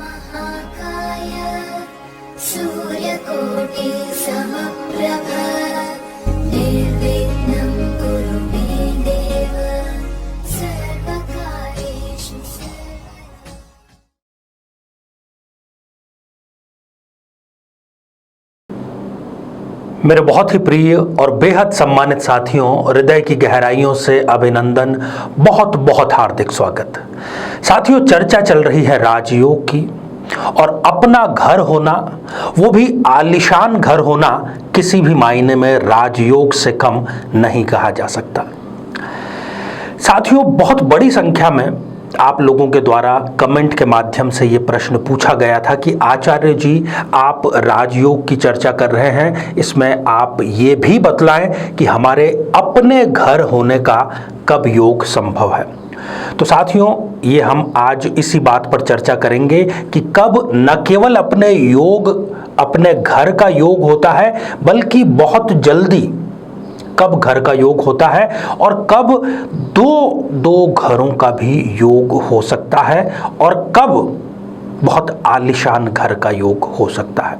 महाकाय सूर्यकोटि समप्रभ निर्विघ्नं कुरु मे देव सर्वकार्येषु सर्वदा। मेरे बहुत ही प्रिय और बेहद सम्मानित साथियों, हृदय की गहराइयों से अभिनंदन, बहुत बहुत हार्दिक स्वागत। साथियों, चर्चा चल रही है राजयोग की, और अपना घर होना, वो भी आलीशान घर होना, किसी भी मायने में राजयोग से कम नहीं कहा जा सकता। साथियों, बहुत बड़ी संख्या में आप लोगों के द्वारा कमेंट के माध्यम से ये प्रश्न पूछा गया था कि आचार्य जी, आप राजयोग की चर्चा कर रहे हैं, इसमें आप ये भी बतलाएं कि हमारे अपने घर होने का कब योग संभव है। तो साथियों, ये हम आज इसी बात पर चर्चा करेंगे कि कब न केवल अपने घर का योग होता है, बल्कि बहुत जल्दी कब घर का योग होता है, और कब दो घरों का भी योग हो सकता है, और कब बहुत आलीशान घर का योग हो सकता है।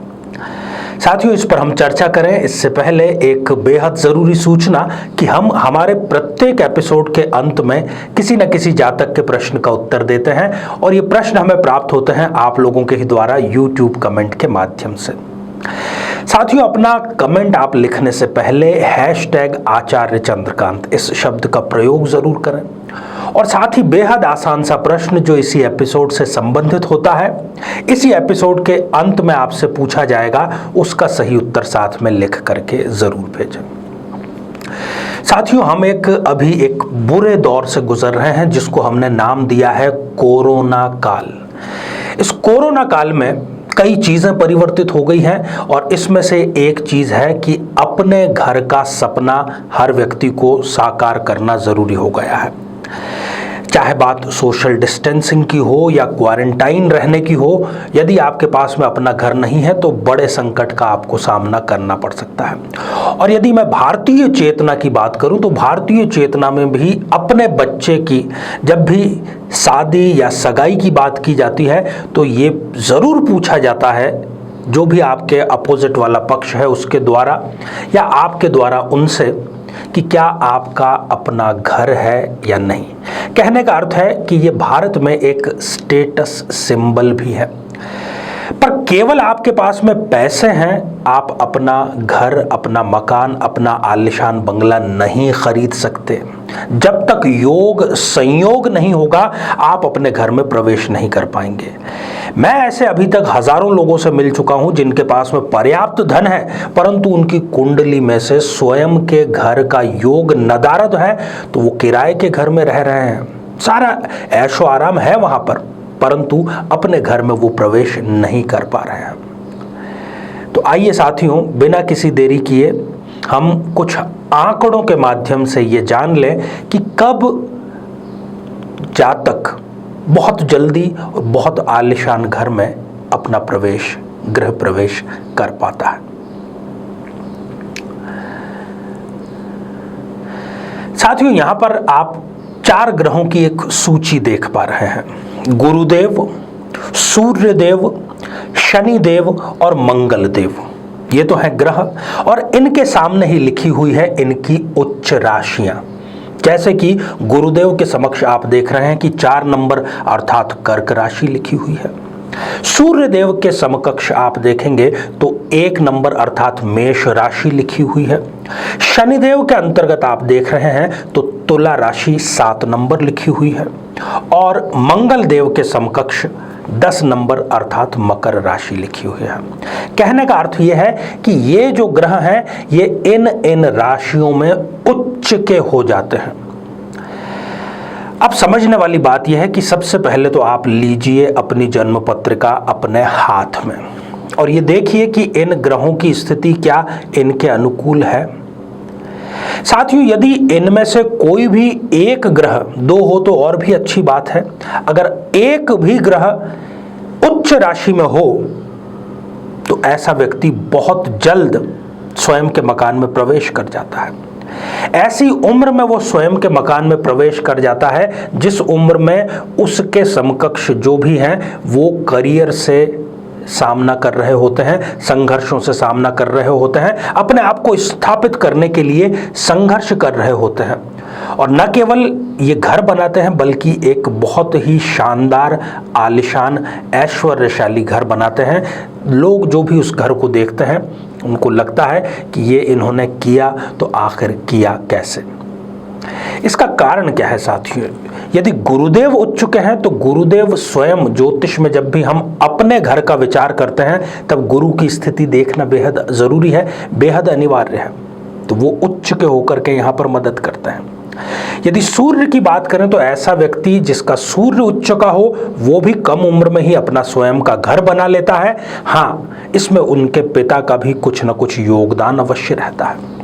साथियों, इस पर हम चर्चा करें इससे पहले एक बेहद ज़रूरी सूचना कि हम हमारे प्रत्येक एपिसोड के अंत में किसी न किसी जातक के प्रश्न का उत्तर देते हैं, और ये प्रश्न हमें प्राप्त होते हैं आप लोगों के ही द्वारा यूट्यूब कमेंट के माध्यम से। साथियों, अपना कमेंट आप लिखने से पहले #आचार्य चंद्रकांत इस शब्द का प्रयोग जरूर करें, और साथ ही बेहद आसान सा प्रश्न जो इसी एपिसोड से संबंधित होता है, इसी एपिसोड के अंत में आपसे पूछा जाएगा, उसका सही उत्तर साथ में लिख करके जरूर भेजें। साथियों, हम अभी एक बुरे दौर से गुजर रहे हैं, जिसको हमने नाम दिया है कोरोना काल। इस कोरोना काल में कई चीजें परिवर्तित हो गई हैं, और इसमें से एक चीज है कि अपने घर का सपना हर व्यक्ति को साकार करना जरूरी हो गया है। चाहे बात सोशल डिस्टेंसिंग की हो या क्वारंटाइन रहने की हो, यदि आपके पास में अपना घर नहीं है तो बड़े संकट का आपको सामना करना पड़ सकता है। और यदि मैं भारतीय चेतना की बात करूं, तो भारतीय चेतना में भी अपने बच्चे की जब भी शादी या सगाई की बात की जाती है, तो ये जरूर पूछा जाता है, जो भी आपके अपोजिट वाला पक्ष है उसके द्वारा या आपके द्वारा उनसे, कि क्या आपका अपना घर है या नहीं। कहने का अर्थ है कि ये भारत में एक स्टेटस सिंबल भी है। पर केवल आपके पास में पैसे हैं, आप अपना घर, अपना मकान, अपना आलीशान बंगला नहीं खरीद सकते। जब तक योग संयोग नहीं होगा, आप अपने घर में प्रवेश नहीं कर पाएंगे। मैं ऐसे अभी तक हजारों लोगों से मिल चुका हूं जिनके पास में पर्याप्त धन है, परंतु उनकी कुंडली में से स्वयं के घर का योग नदारद है, तो वो किराए के घर में रह रहे हैं। सारा ऐशो आराम है वहां पर, परंतु अपने घर में वो प्रवेश नहीं कर पा रहे हैं। तो आइए साथियों, बिना किसी देरी किए हम कुछ आंकड़ों के माध्यम से ये जान लें कि कब जातक बहुत जल्दी और बहुत आलीशान घर में अपना गृह प्रवेश कर पाता है। साथियों, यहां पर आप 4 ग्रहों की एक सूची देख पा रहे हैं। गुरुदेव, सूर्यदेव, शनिदेव और मंगलदेव, ये तो है ग्रह, और इनके सामने ही लिखी हुई है इनकी उच्च राशियां। जैसे कि गुरुदेव के समक्ष आप देख रहे हैं कि 4 नंबर अर्थात कर्क राशि लिखी हुई है। सूर्यदेव के समकक्ष आप देखेंगे तो 1 नंबर अर्थात मेष राशि लिखी हुई है। शनिदेव के अंतर्गत आप देख रहे हैं तो तुला राशि 7 नंबर लिखी हुई है, और मंगल देव के समकक्ष 10 नंबर अर्थात मकर राशि लिखी हुई है। कहने का अर्थ यह है कि ये जो ग्रह हैं, ये इन राशियों में उच्च के हो जाते हैं। अब समझने वाली बात यह है कि सबसे पहले तो आप लीजिए अपनी जन्म पत्रिका अपने हाथ में, और ये देखिए कि इन ग्रहों की स्थिति क्या इनके अनुकूल है। साथियों, यदि इनमें से कोई भी एक ग्रह, 2 हो तो और भी अच्छी बात है, अगर एक भी ग्रह उच्च राशि में हो तो ऐसा व्यक्ति बहुत जल्द स्वयं के मकान में प्रवेश कर जाता है। ऐसी उम्र में वो स्वयं के मकान में प्रवेश कर जाता है जिस उम्र में उसके समकक्ष जो भी हैं वो करियर से सामना कर रहे होते हैं, संघर्षों से सामना कर रहे होते हैं, अपने आप को स्थापित करने के लिए संघर्ष कर रहे होते हैं। और न केवल ये घर बनाते हैं बल्कि एक बहुत ही शानदार, आलीशान, ऐश्वर्यशाली घर बनाते हैं। लोग जो भी उस घर को देखते हैं उनको लगता है कि ये इन्होंने किया तो आखिर किया कैसे। इसका कारण क्या है साथियों? यदि गुरुदेव उच्च के हैं तो गुरुदेव स्वयं, ज्योतिष में जब भी हम अपने घर का विचार करते हैं तब गुरु की स्थिति देखना बेहद जरूरी है, बेहद अनिवार्य है। तो वो उच्च के होकर के यहाँ पर मदद करते हैं। यदि सूर्य की बात करें तो ऐसा व्यक्ति जिसका सूर्य उच्च का हो वो भी कम उम्र में ही अपना स्वयं का घर बना लेता है। हाँ, इसमें उनके पिता का भी कुछ न कुछ योगदान अवश्य रहता है।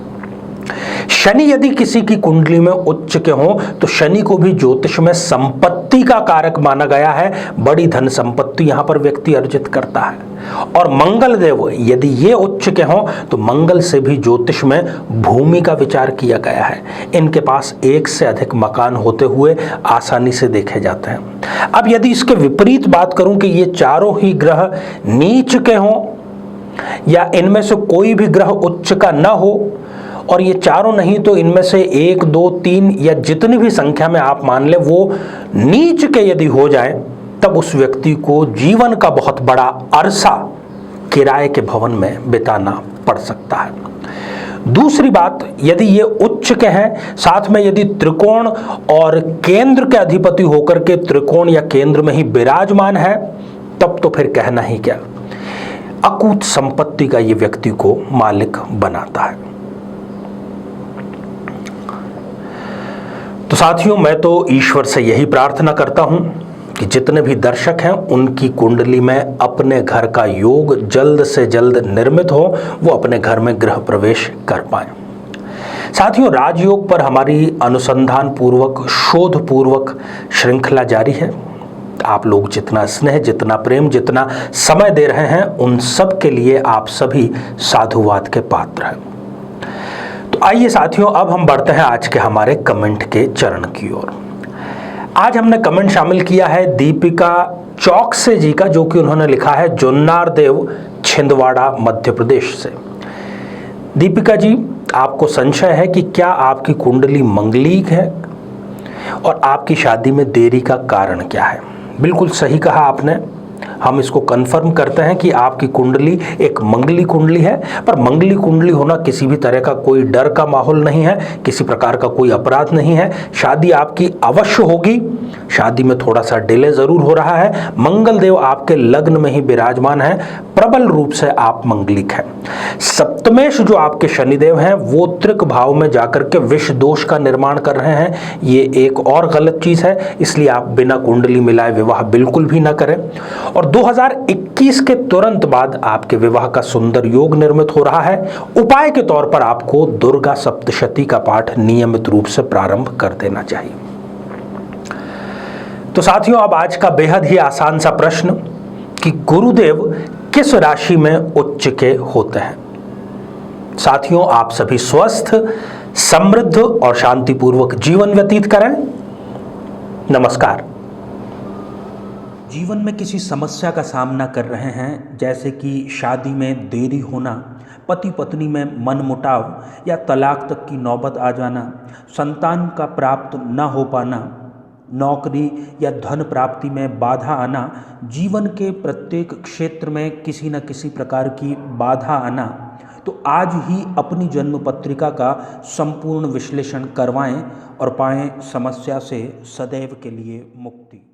शनि यदि किसी की कुंडली में उच्च के हों तो शनि को भी ज्योतिष में संपत्ति का कारक माना गया है। बड़ी धन संपत्ति यहां पर व्यक्ति अर्जित करता है। और मंगल देव यदि ये उच्च के हों तो मंगल से भी ज्योतिष में भूमि का विचार किया गया है। इनके पास एक से अधिक मकान होते हुए आसानी से देखे जाते हैं। अब यदि इसके विपरीत बात करूं कि ये चारों ही ग्रह नीच के हों या इनमें से कोई भी ग्रह उच्च का न हो, और ये चारों नहीं तो इनमें से 1, 2, 3 या जितनी भी संख्या में आप मान ले वो नीच के यदि हो जाए तब उस व्यक्ति को जीवन का बहुत बड़ा अरसा किराए के भवन में बिताना पड़ सकता है। दूसरी बात, यदि ये उच्च के हैं साथ में यदि त्रिकोण और केंद्र के अधिपति होकर के त्रिकोण या केंद्र में ही विराजमान है तब तो फिर कहना ही क्या, अकूत संपत्ति का ये व्यक्ति को मालिक बनाता है। तो साथियों, मैं तो ईश्वर से यही प्रार्थना करता हूं कि जितने भी दर्शक हैं उनकी कुंडली में अपने घर का योग जल्द से जल्द निर्मित हो, वो अपने घर में गृह प्रवेश कर पाएं। साथियों, राजयोग पर हमारी अनुसंधान पूर्वक, शोध पूर्वक श्रृंखला जारी है। आप लोग जितना स्नेह, जितना प्रेम, जितना समय दे रहे हैं उन सब के लिए आप सभी साधुवाद के पात्र हैं। तो आइए साथियों, अब हम बढ़ते हैं आज के हमारे कमेंट के चरण की ओर। आज हमने कमेंट शामिल किया है दीपिका चौकसे जी का, जो कि उन्होंने लिखा है जुन्नार देव, छिंदवाड़ा, मध्य प्रदेश से। दीपिका जी, आपको संशय है कि क्या आपकी कुंडली मंगलिक है और आपकी शादी में देरी का कारण क्या है। बिल्कुल सही कहा आपने। हम इसको कंफर्म करते हैं कि आपकी कुंडली एक मंगली कुंडली है, पर मंगली कुंडली होना किसी भी तरह का कोई डर का माहौल नहीं है, किसी प्रकार का कोई अपराध नहीं है। शादी आपकी अवश्य होगी, शादी में थोड़ा सा डिले जरूर हो रहा है। मंगल देव आपके लग्न में ही विराजमान है, प्रबल रूप से आप मंगलिक हैं। सप्तमेश जो आपके शनिदेव हैं वो त्रिक भाव में जाकर के विष दोष का निर्माण कर रहे हैं, ये एक और गलत चीज है। इसलिए आप बिना कुंडली मिलाए विवाह बिल्कुल भी ना करें। और 2021 के तुरंत बाद आपके विवाह का सुंदर योग निर्मित हो रहा है। उपाय के तौर पर आपको दुर्गा सप्तशती का पाठ नियमित रूप से प्रारंभ कर देना चाहिए। तो साथियों, अब आज का बेहद ही आसान सा प्रश्न कि गुरुदेव किस राशि में उच्च के होते हैं। साथियों, आप सभी स्वस्थ, समृद्ध और शांतिपूर्वक जीवन व्यतीत करें। नमस्कार। जीवन में किसी समस्या का सामना कर रहे हैं, जैसे कि शादी में देरी होना, पति पत्नी में मनमुटाव या तलाक तक की नौबत आ जाना, संतान का प्राप्त न हो पाना, नौकरी या धन प्राप्ति में बाधा आना, जीवन के प्रत्येक क्षेत्र में किसी न किसी प्रकार की बाधा आना, तो आज ही अपनी जन्म पत्रिका का संपूर्ण विश्लेषण करवाएं और पाएं समस्या से सदैव के लिए मुक्ति।